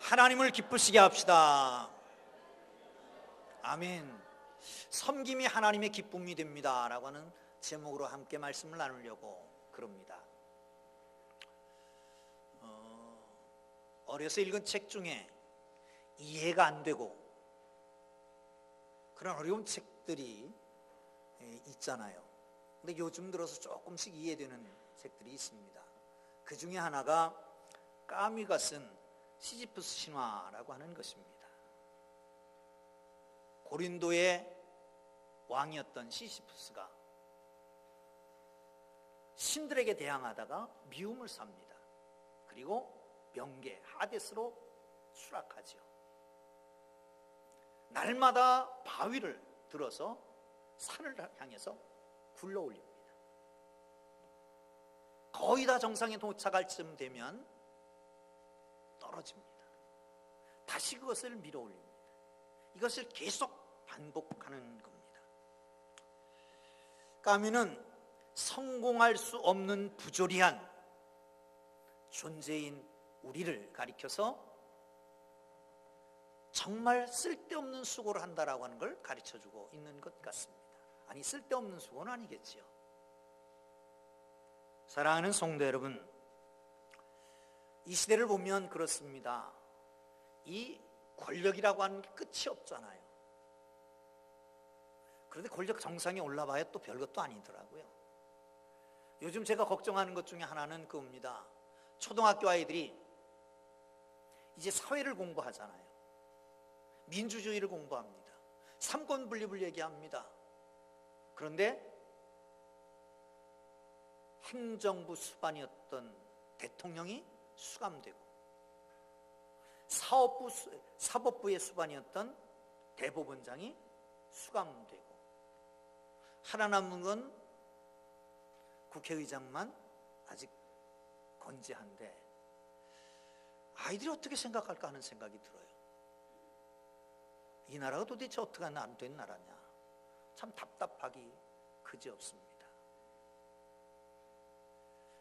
하나님을 기쁘시게 합시다. 아멘. 섬김이 하나님의 기쁨이 됩니다 라고 하는 제목으로 함께 말씀을 나누려고 그럽니다. 어려서 읽은 책 중에 이해가 안 되고 그런 어려운 책들이 있잖아요. 근데 요즘 들어서 조금씩 이해되는 책들이 있습니다. 그 중에 하나가 까뮤가 쓴 시지프스 신화라고 하는 것입니다. 고린도의 왕이었던 시지프스가 신들에게 대항하다가 미움을 삽니다. 그리고 명계 하데스로 추락하지요. 날마다 바위를 들어서 산을 향해서 굴러올립니다. 거의 다 정상에 도착할 쯤 되면 떨어집니다. 다시 그것을 밀어올립니다. 이것을 계속 반복하는 겁니다. 까뮤는 성공할 수 없는 부조리한 존재인 우리를 가리켜서 정말 쓸데없는 수고를 한다라고 하는 걸 가르쳐주고 있는 것 같습니다. 아니, 쓸데없는 수고는 아니겠지요. 사랑하는 성도 여러분, 이 시대를 보면 그렇습니다. 이 권력이라고 하는 게 끝이 없잖아요. 그런데 권력 정상에 올라봐야 또 별것도 아니더라고요. 요즘 제가 걱정하는 것 중에 하나는 그겁니다. 초등학교 아이들이 이제 사회를 공부하잖아요. 민주주의를 공부합니다. 삼권 분립을 얘기합니다. 그런데 행정부 수반이었던 대통령이 수감되고 사법부의 수반이었던 대법원장이 수감되고 하나 남은 건 국회의장만 아직 건재한데 아이들이 어떻게 생각할까 하는 생각이 들어요. 이 나라가 도대체 어떻게 안 된 나라냐. 참 답답하기 그지없습니다.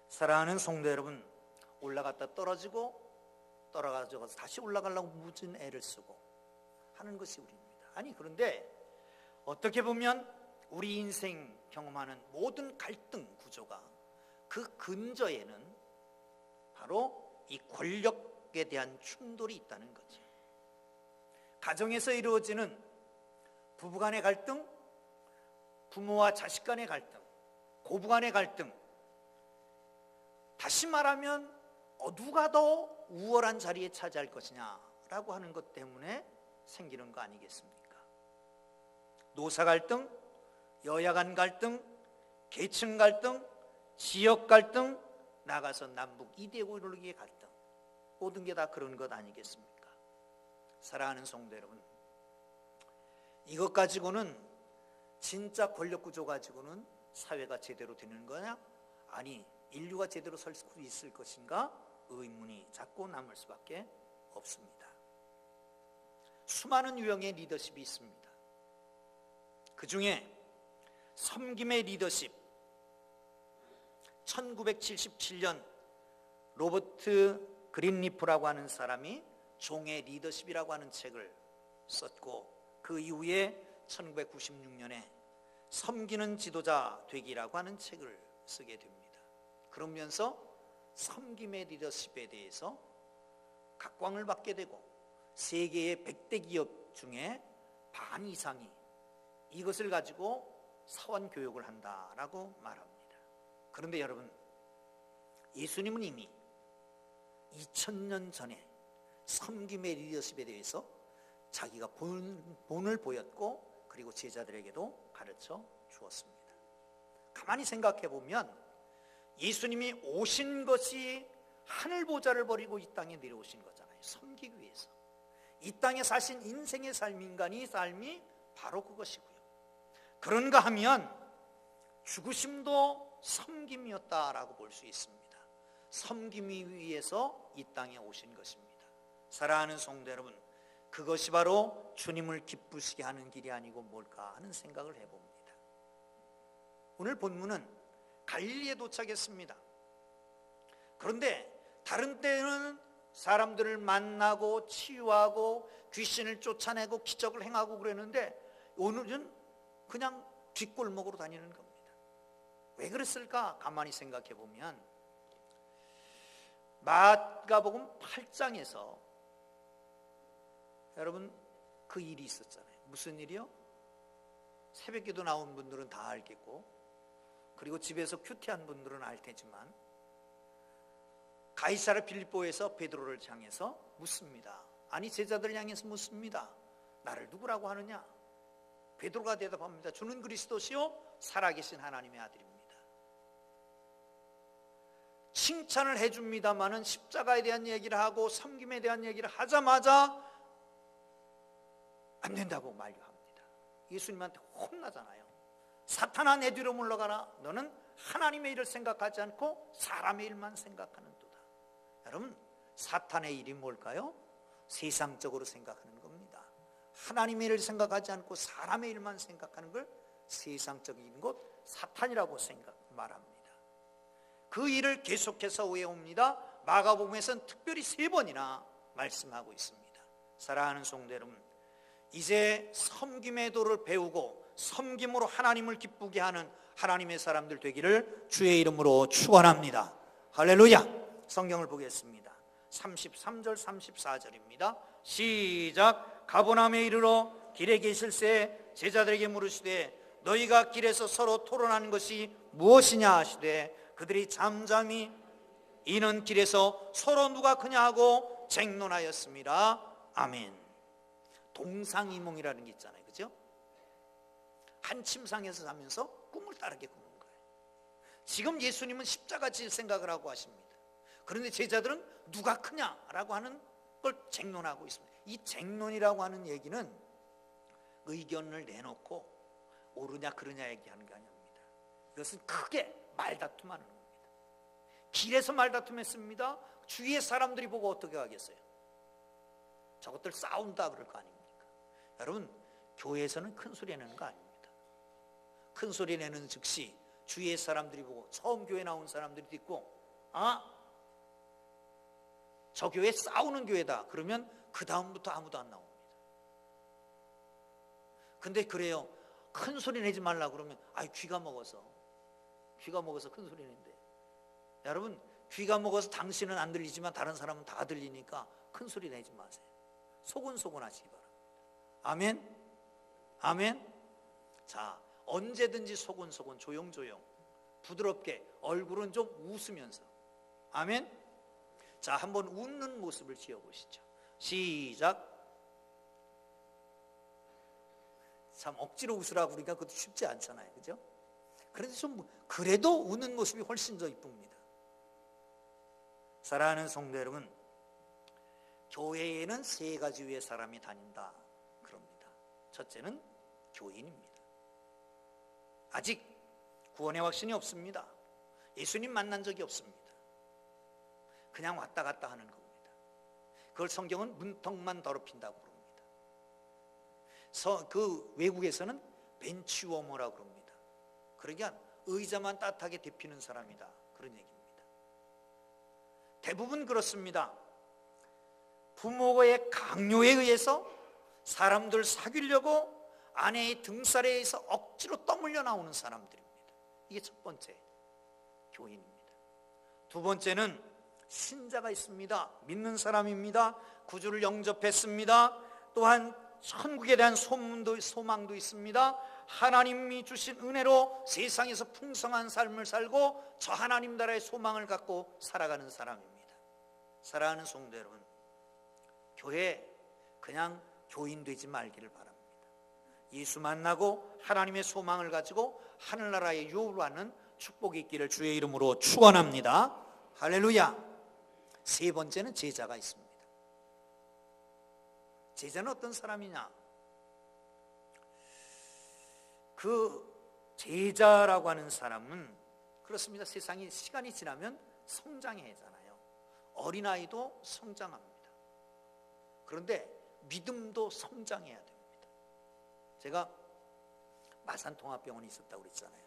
사랑하는 성도 여러분, 올라갔다 떨어지고 떨어가지고 다시 올라가려고 무진 애를 쓰고 하는 것이 우리입니다. 아니, 그런데 어떻게 보면 우리 인생 경험하는 모든 갈등 구조가 그 근저에는 바로 이 권력에 대한 충돌이 있다는 거죠. 가정에서 이루어지는 부부간의 갈등, 부모와 자식 간의 갈등, 고부 간의 갈등, 다시 말하면 누가 더 우월한 자리에 차지할 것이냐라고 하는 것 때문에 생기는 거 아니겠습니까? 노사 갈등, 여야 간 갈등, 계층 갈등, 지역 갈등, 나가서 남북 이데올로기의 갈등, 모든 게 다 그런 것 아니겠습니까? 사랑하는 성도 여러분, 이것 가지고는 진짜 권력 구조 가지고는 사회가 제대로 되는 거냐? 아니, 인류가 제대로 설 수 있을 것인가? 의문이 자꾸 남을 수밖에 없습니다. 수많은 유형의 리더십이 있습니다. 그 중에 섬김의 리더십, 1977년 로버트 그린리프라고 하는 사람이 종의 리더십이라고 하는 책을 썼고, 그 이후에 1996년에 섬기는 지도자 되기라고 하는 책을 쓰게 됩니다. 그러면서 섬김의 리더십에 대해서 각광을 받게 되고 세계의 100대 기업 중에 반 이상이 이것을 가지고 사원 교육을 한다라고 말합니다. 그런데 여러분, 예수님은 이미 2000년 전에 섬김의 리더십에 대해서 자기가 본을 보였고 그리고 제자들에게도 가르쳐 주었습니다. 가만히 생각해 보면 예수님이 오신 것이 하늘 보좌를 버리고 이 땅에 내려오신 거잖아요. 섬기기 위해서. 이 땅에 사신 인생의 삶, 인간의 삶이 바로 그것이고요. 그런가 하면 죽으심도 섬김이었다라고 볼 수 있습니다. 섬김이 위해서 이 땅에 오신 것입니다. 사랑하는 성도 여러분, 그것이 바로 주님을 기쁘시게 하는 길이 아니고 뭘까 하는 생각을 해봅니다. 오늘 본문은 갈릴리에 도착했습니다. 그런데 다른 때는 사람들을 만나고 치유하고 귀신을 쫓아내고 기적을 행하고 그랬는데 오늘은 그냥 뒷골목으로 다니는 겁니다. 왜 그랬을까? 가만히 생각해 보면 마가복음 8장에서 여러분 그 일이 있었잖아요. 무슨 일이요? 새벽기도 나온 분들은 다 알겠고, 그리고 집에서 큐티한 분들은 알 테지만 가이사랴 빌립보에서 베드로를 향해서 묻습니다. 아니 제자들을 향해서 묻습니다. 나를 누구라고 하느냐? 베드로가 대답합니다. 주는 그리스도시요 살아계신 하나님의 아들입니다. 칭찬을 해줍니다마는 십자가에 대한 얘기를 하고 섬김에 대한 얘기를 하자마자 안 된다고 만류합니다. 예수님한테 혼나잖아요. 사탄아 내 뒤로 물러가라. 너는 하나님의 일을 생각하지 않고 사람의 일만 생각하는도다. 여러분 사탄의 일이 뭘까요? 세상적으로 생각하는 겁니다. 하나님의 일을 생각하지 않고 사람의 일만 생각하는 걸 세상적인 것 사탄이라고 말합니다. 그 일을 계속해서 외웁니다. 마가복음에서는 특별히 3번이나 말씀하고 있습니다. 사랑하는 성도 여러분, 이제 섬김의 도를 배우고 섬김으로 하나님을 기쁘게 하는 하나님의 사람들 되기를 주의 이름으로 축원합니다. 할렐루야. 성경을 보겠습니다. 33절 34절입니다 시작. 가버나움에 이르러 길에 계실새 제자들에게 물으시되 너희가 길에서 서로 토론하는 것이 무엇이냐 하시되 그들이 잠잠히 이는 길에서 서로 누가 크냐 하고 쟁론하였습니다. 아멘. 동상이몽이라는 게 있잖아요, 그죠? 한 침상에서 자면서 꿈을 다르게 꾸는 거예요. 지금 예수님은 십자가 질 생각을 하고 하십니다. 그런데 제자들은 누가 크냐라고 하는 걸 쟁론하고 있습니다. 이 쟁론이라고 하는 얘기는 의견을 내놓고 옳으냐 그르냐 얘기하는 게 아닙니다. 이것은 크게 말다툼하는 겁니다. 길에서 말다툼했습니다. 주위의 사람들이 보고 어떻게 하겠어요? 저것들 싸운다 그럴 거 아닙니까? 여러분 교회에서는 큰 소리 내는 거 아닙니다. 큰 소리 내는 즉시 주위의 사람들이 보고 처음 교회 나온 사람들이 있고 저 교회 싸우는 교회다 그러면 그 다음부터 아무도 안 나옵니다. 근데 그래요. 큰 소리 내지 말라 그러면 귀가 먹어서 큰 소리 낸대. 여러분 귀가 먹어서 당신은 안 들리지만 다른 사람은 다 들리니까 큰 소리 내지 마세요. 소곤소곤 하시기 바랍니다. 아멘. 아멘. 자, 언제든지 소곤소곤 조용조용 부드럽게 얼굴은 좀 웃으면서. 아멘. 자, 한번 웃는 모습을 지어보시죠. 시작. 참 억지로 웃으라고 그러니까 그것도 쉽지 않잖아요, 그죠? 그런데 좀 그래도 웃는 모습이 훨씬 더 이쁩니다. 사랑하는 성도 여러분, 교회에는 3가지 사람이 다닌다 그럽니다. 첫째는 교인입니다. 아직 구원의 확신이 없습니다. 예수님 만난 적이 없습니다. 그냥 왔다 갔다 하는 겁니다. 그걸 성경은 문턱만 더럽힌다고 그럽니다. 그 외국에서는 벤치워머라고 그럽니다. 그러니까 의자만 따뜻하게 데피는 사람이다 그런 얘기입니다. 대부분 그렇습니다. 부모의 강요에 의해서 사람들 사귀려고 아내의 등살에 의해서 억지로 떠밀려 나오는 사람들입니다. 이게 첫 번째 교인입니다. 두 번째는 신자가 있습니다. 믿는 사람입니다. 구주를 영접했습니다. 또한 천국에 대한 소망도 있습니다. 하나님이 주신 은혜로 세상에서 풍성한 삶을 살고 저 하나님 나라의 소망을 갖고 살아가는 사람입니다. 사랑하는 성도 여러분, 교회 그냥 교인 되지 말기를 바랍니다. 예수 만나고 하나님의 소망을 가지고 하늘나라의 유업을 받는 축복이 있기를 주의 이름으로 축원합니다. 할렐루야. 3번째는 제자가 있습니다. 제자는 어떤 사람이냐? 그 제자라고 하는 사람은 그렇습니다. 세상이 시간이 지나면 성장해야 하잖아요. 어린아이도 성장합니다. 그런데 믿음도 성장해야 됩니다. 제가 마산통합병원에 있었다고 그랬잖아요.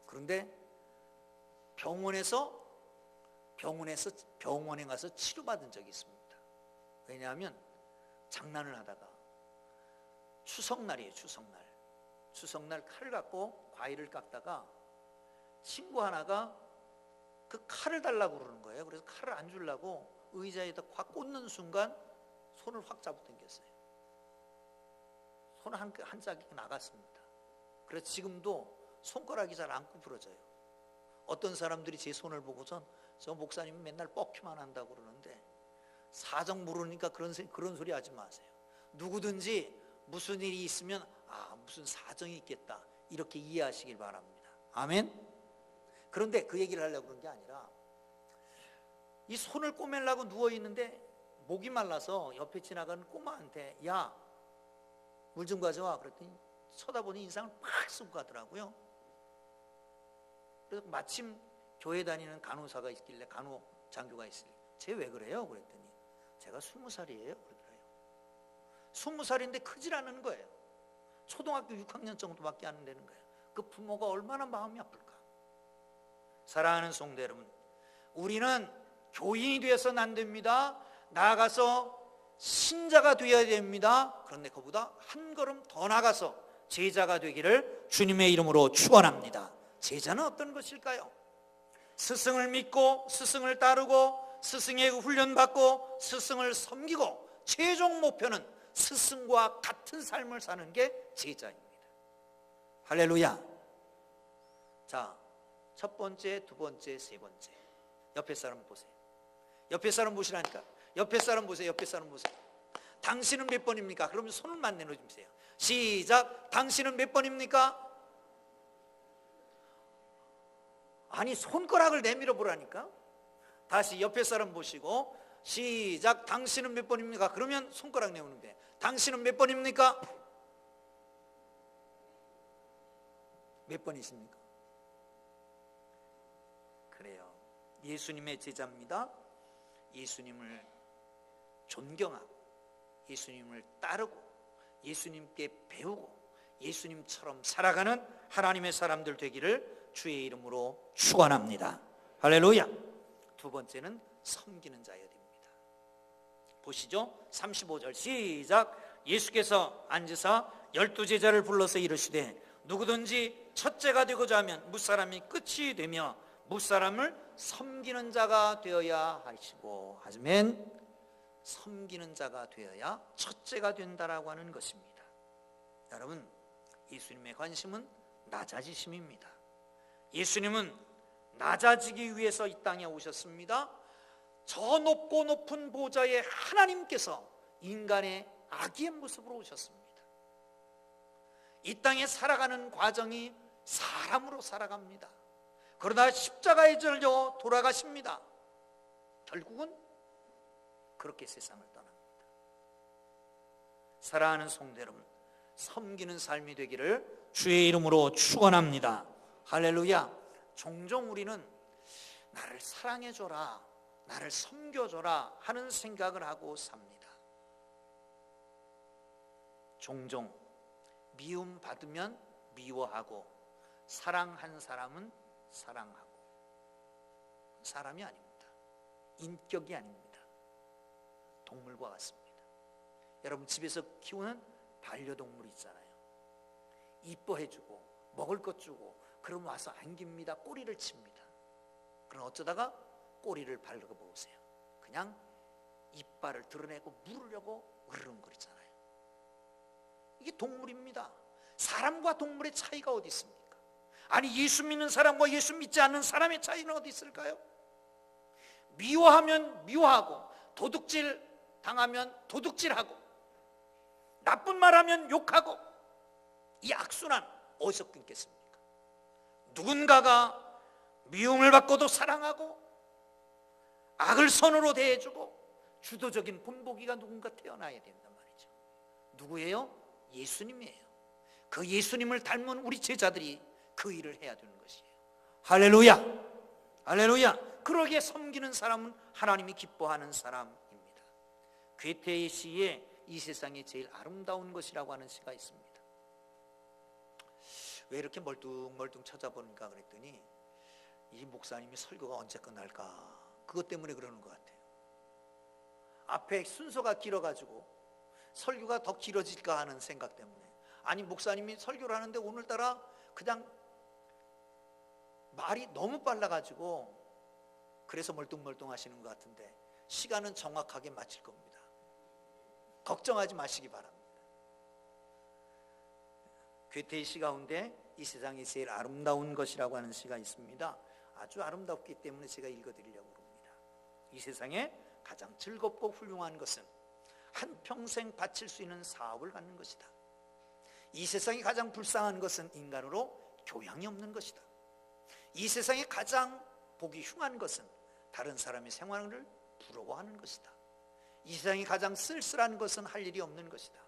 그런데 병원에서 병원에 가서 치료받은 적이 있습니다. 왜냐하면 장난을 하다가 추석날이에요. 추석날 칼을 갖고 과일을 깎다가 친구 하나가 그 칼을 달라고 그러는 거예요. 그래서 칼을 안 주려고 의자에다 확 꽂는 순간 손을 확 잡아당겼어요. 손 한 짝이 나갔습니다. 그래서 지금도 손가락이 잘 안 구부러져요. 어떤 사람들이 제 손을 보고선 저 목사님은 맨날 뻑큐만 한다고 그러는데, 사정 모르니까 그런 소리 하지 마세요. 누구든지 무슨 일이 있으면 무슨 사정이 있겠다, 이렇게 이해하시길 바랍니다. 아멘. 그런데 그 얘기를 하려고 그런 게 아니라, 이 손을 꼬매려고 누워있는데 목이 말라서 옆에 지나가는 꼬마한테 야, 물 좀 가져와 그랬더니 쳐다보니 인상을 팍 쓰고 가더라고요. 그래서 마침 교회 다니는 간호사가 있길래, 간호장교가 있길래 쟤 왜 그래요? 그랬더니 제가 20살이에요 그러더래요. 20살인데 크질 않은 거예요. 초등학교 6학년 정도밖에 안 되는 거예요. 그 부모가 얼마나 마음이 아플까. 사랑하는 성도 여러분, 우리는 교인이 되어서는 안 됩니다. 나아가서 신자가 되어야 됩니다. 그런데 그보다 한 걸음 더 나가서 제자가 되기를 주님의 이름으로 축원합니다. 제자는 어떤 것일까요? 스승을 믿고 스승을 따르고 스승의 훈련받고 스승을 섬기고 최종 목표는 스승과 같은 삶을 사는 게 제자입니다. 할렐루야. 자, 첫 번째, 두 번째, 세 번째. 옆에 사람 보세요. 옆에 사람 보시라니까. 옆에 사람 보세요. 옆에 사람 보세요. 당신은 몇 번입니까? 그러면 손을만 내려주세요. 시작. 당신은 몇 번입니까? 아니, 손가락을 내밀어 보라니까. 다시 옆에 사람 보시고 시작. 당신은 몇 번입니까? 그러면 손가락 내오는데, 당신은 몇 번입니까? 몇 번이십니까? 그래요. 예수님의 제자입니다. 예수님을 존경하고 예수님을 따르고 예수님께 배우고 예수님처럼 살아가는 하나님의 사람들 되기를 주의 이름으로 축원합니다. 할렐루야. 두 번째는 섬기는 자여야 됩니다. 보시죠. 35절 시작. 예수께서 앉으사 12제자를 불러서 이르시되 누구든지 첫째가 되고자 하면 무사람이 끝이 되며 무사람을 섬기는 자가 되어야 하시고. 아멘. 섬기는 자가 되어야 첫째가 된다라고 하는 것입니다. 여러분, 예수님의 관심은 낮아지심입니다. 예수님은 낮아지기 위해서 이 땅에 오셨습니다. 저 높고 높은 보좌에 하나님께서 인간의 아기의 모습으로 오셨습니다. 이 땅에 살아가는 과정이 사람으로 살아갑니다. 그러나 십자가에 달려 돌아가십니다. 결국은 그렇게 세상을 떠납니다. 사랑하는 성도 여러분, 섬기는 삶이 되기를 주의 이름으로 축원합니다. 할렐루야. 종종 우리는 나를 사랑해줘라, 나를 섬겨줘라 하는 생각을 하고 삽니다. 종종 미움받으면 미워하고 사랑한 사람은 사랑하고. 사람이 아닙니다. 인격이 아닙니다. 동물과 같습니다. 여러분, 집에서 키우는 반려동물 있잖아요. 이뻐해주고 먹을 것 주고 그럼 와서 안깁니다. 꼬리를 칩니다. 그럼 어쩌다가 꼬리를 밟아보세요. 그냥 이빨을 드러내고 물으려고 으르렁거리잖아요. 이게 동물입니다. 사람과 동물의 차이가 어디 있습니까? 아니, 예수 믿는 사람과 예수 믿지 않는 사람의 차이는 어디 있을까요? 미워하면 미워하고, 도둑질 당하면 도둑질하고, 나쁜 말하면 욕하고, 이 악순환 어디서 끊겠습니까? 누군가가 미움을 받고도 사랑하고 악을 선으로 대해주고 주도적인 본보기가 누군가 태어나야 된단 말이죠. 누구예요? 예수님이에요. 그 예수님을 닮은 우리 제자들이 그 일을 해야 되는 것이에요. 할렐루야. 할렐루야. 그러기에 섬기는 사람은 하나님이 기뻐하는 사람입니다. 괴테의 시에 이 세상에 제일 아름다운 것이라고 하는 시가 있습니다. 왜 이렇게 멀뚱멀뚱 찾아보는가 그랬더니 이 목사님이 설교가 언제 끝날까 그것 때문에 그러는 것 같아요. 앞에 순서가 길어가지고 설교가 더 길어질까 하는 생각 때문에. 아니, 목사님이 설교를 하는데 오늘따라 그냥 말이 너무 빨라가지고 그래서 멀뚱멀뚱 하시는 것 같은데 시간은 정확하게 맞힐 겁니다. 걱정하지 마시기 바랍니다. 괴테의 시 가운데 이 세상에 제일 아름다운 것이라고 하는 시가 있습니다. 아주 아름답기 때문에 제가 읽어드리려고 합니다. 이 세상에 가장 즐겁고 훌륭한 것은 한평생 바칠 수 있는 사업을 갖는 것이다. 이 세상에 가장 불쌍한 것은 인간으로 교양이 없는 것이다. 이 세상에 가장 보기 흉한 것은 다른 사람의 생활을 부러워하는 것이다. 이 세상에 가장 쓸쓸한 것은 할 일이 없는 것이다.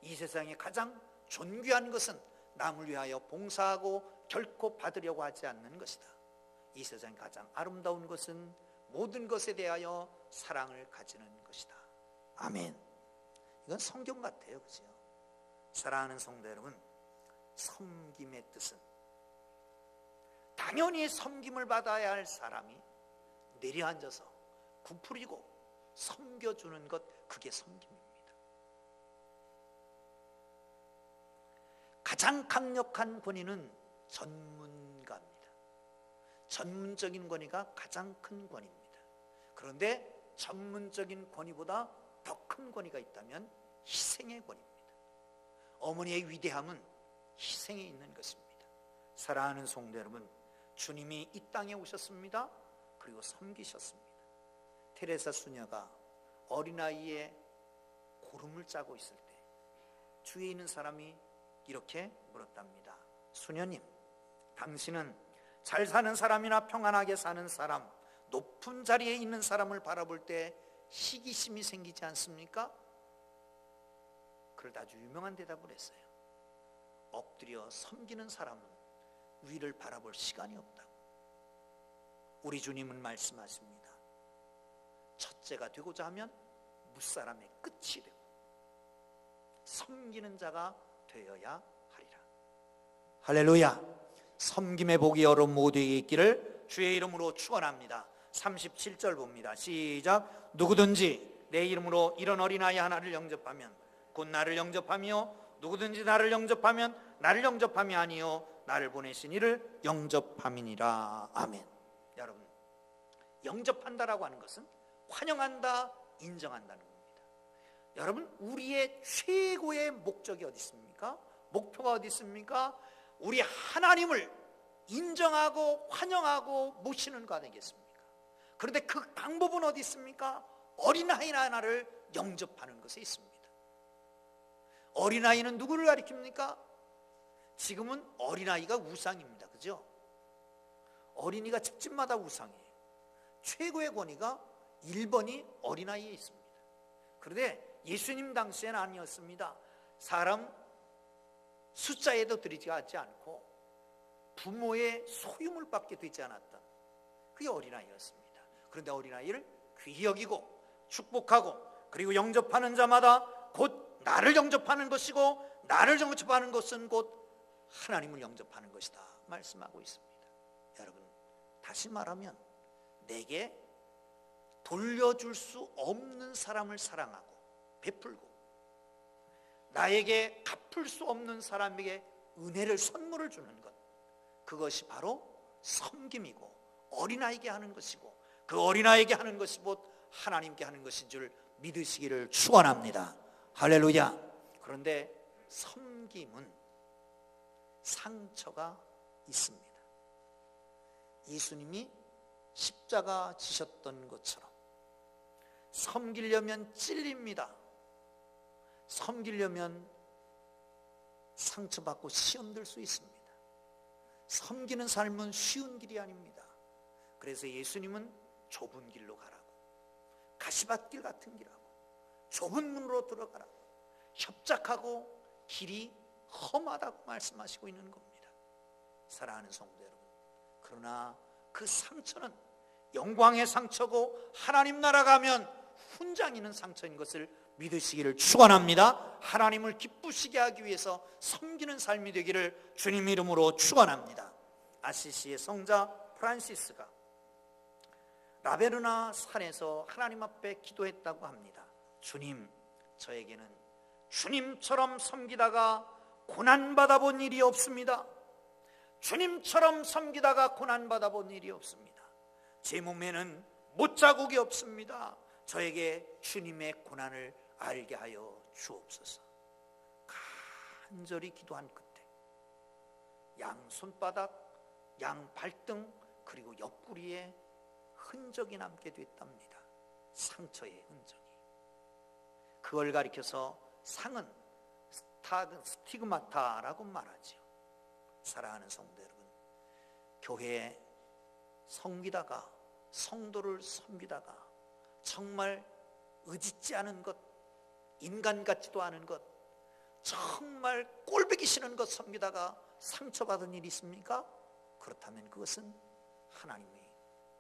이 세상에 가장 존귀한 것은 남을 위하여 봉사하고 결코 받으려고 하지 않는 것이다. 이 세상에 가장 아름다운 것은 모든 것에 대하여 사랑을 가지는 것이다. 아멘. 이건 성경 같아요, 그죠? 사랑하는 성도 여러분, 섬김의 뜻은 당연히 섬김을 받아야 할 사람이 내려앉아서 구부리고 섬겨주는 것, 그게 섬김입니다. 가장 강력한 권위는 전문가입니다. 전문적인 권위가 가장 큰 권위입니다. 그런데 전문적인 권위보다 더 큰 권위가 있다면 희생의 권위입니다. 어머니의 위대함은 희생에 있는 것입니다. 사랑하는 성도 여러분, 주님이 이 땅에 오셨습니다. 그리고 섬기셨습니다. 테레사 수녀가 어린아이의 고름을 짜고 있을 때 주위에 있는 사람이 이렇게 물었답니다. 수녀님, 당신은 잘 사는 사람이나 평안하게 사는 사람, 높은 자리에 있는 사람을 바라볼 때 시기심이 생기지 않습니까? 그럴 아주 유명한 대답을 했어요. 엎드려 섬기는 사람은 위를 바라볼 시간이 없다고. 우리 주님은 말씀하십니다. 첫째가 되고자 하면 무사람의 끝이 되고 섬기는 자가 되어야 하리라. 할렐루야. 섬김의 복이 여러분 모두에게 있기를 주의 이름으로 축원합니다. 37절 봅니다. 시작. 누구든지 내 이름으로 이런 어린아이 하나를 영접하면 곧 나를 영접하며 누구든지 나를 영접하면 나를 영접함이 아니요 나를 보내신 이를 영접함이니라. 아멘. 여러분, 영접한다라고 하는 것은 환영한다, 인정한다는 겁니다. 여러분, 우리의 최고의 목적이 어디 있습니까? 목표가 어디 있습니까? 우리 하나님을 인정하고 환영하고 모시는 것 아니겠습니까? 그런데 그 방법은 어디 있습니까? 어린아이 하나를 영접하는 것에 있습니다. 어린아이는 누구를 가리킵니까? 지금은 어린아이가 우상입니다. 그죠? 어린이가 집집마다 우상이에요. 최고의 권위가 1번이 어린아이에 있습니다. 그런데 예수님 당시에는 아니었습니다. 사람 숫자에도 들이지 않고 부모의 소유물 밖에 되지 않았던 그게 어린아이였습니다. 그런데 어린아이를 귀히 여기고 축복하고 그리고 영접하는 자마다 곧 나를 영접하는 것이고 나를 영접하는 것은 곧 하나님을 영접하는 것이다 말씀하고 있습니다. 여러분, 다시 말하면 내게 돌려줄 수 없는 사람을 사랑하고 베풀고 나에게 갚을 수 없는 사람에게 은혜를 선물을 주는 것, 그것이 바로 섬김이고 어린아이에게 하는 것이고 그 어린아이에게 하는 것이 곧 하나님께 하는 것인 줄 믿으시기를 축원합니다. 할렐루야. 그런데 섬김은 상처가 있습니다. 예수님이 십자가 지셨던 것처럼 섬기려면 찔립니다. 섬기려면 상처받고 시험 들 수 있습니다. 섬기는 삶은 쉬운 길이 아닙니다. 그래서 예수님은 좁은 길로 가라고, 가시밭길 같은 길하고 좁은 문으로 들어가라고, 협착하고 길이 험하다고 말씀하시고 있는 겁니다. 사랑하는 성도 여러분, 그러나 그 상처는 영광의 상처고 하나님 나라 가면 훈장이는 상처인 것을 믿으시기를 축원합니다. 하나님을 기쁘시게 하기 위해서 섬기는 삶이 되기를 주님 이름으로 축원합니다. 아시시의 성자 프란시스가 라베르나 산에서 하나님 앞에 기도했다고 합니다. 주님, 저에게는 주님처럼 섬기다가 고난받아 본 일이 없습니다. 주님처럼 섬기다가 고난받아 본 일이 없습니다. 제 몸에는 못자국이 없습니다. 저에게 주님의 고난을 알게 하여 주옵소서. 간절히 기도한 끝에 양 손바닥, 양 발등, 그리고 옆구리에 흔적이 남게 됐답니다. 상처의 흔적이. 그걸 가리켜서 상은 스티그마타라고 말하죠. 사랑하는 성도 여러분, 교회에 섬기다가, 성도를 섬기다가 정말 의짓지 않은 것, 인간 같지도 않은 것, 정말 꼴보기 싫은 것 섬기다가 상처받은 일이 있습니까? 그렇다면 그것은 하나님이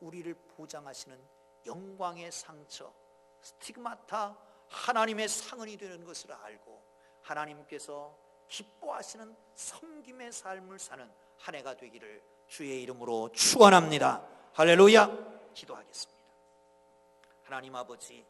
우리를 보장하시는 영광의 상처, 스티그마타, 하나님의 상흔이 되는 것을 알고 하나님께서 기뻐하시는 섬김의 삶을 사는 한 해가 되기를 주의 이름으로 축원합니다. 할렐루야. 기도하겠습니다. 하나님 아버지,